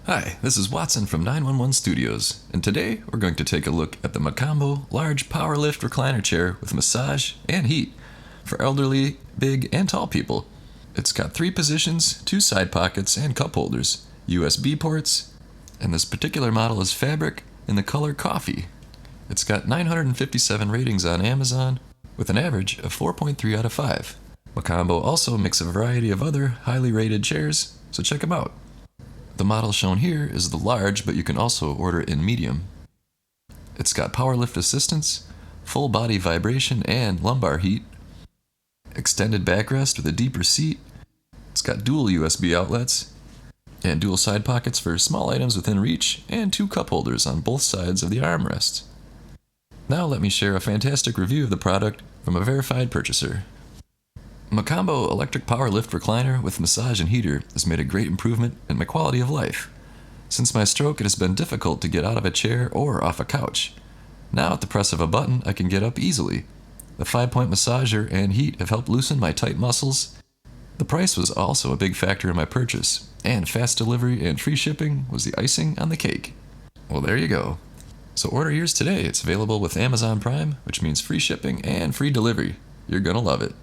Hi, this is Watson from 911 Studios, and today we're going to take a look at the Mcombo large power lift recliner chair with massage and heat for elderly, big, and tall people. It's got 3 positions, 2 side pockets, and cup holders, USB ports, and this particular model is fabric in the color coffee. It's got 957 ratings on Amazon with an average of 4.3 out of 5. Mcombo also makes a variety of other highly rated chairs, so check them out. The model shown here is the large, but you can also order it in medium. It's got power lift assistance, full body vibration and lumbar heat, extended backrest with a deeper seat. It's got dual USB outlets, and dual side pockets for small items within reach, and 2 cup holders on both sides of the armrest. Now let me share a fantastic review of the product from a verified purchaser. Mcombo electric power lift recliner with massage and heater has made a great improvement in my quality of life. Since my stroke, it has been difficult to get out of a chair or off a couch. Now at the press of a button, I can get up easily. The 5-point massager and heat have helped loosen my tight muscles. The price was also a big factor in my purchase, and fast delivery and free shipping was the icing on the cake. Well, there you go. So order yours today. It's available with Amazon Prime, which means free shipping and free delivery. You're gonna love it.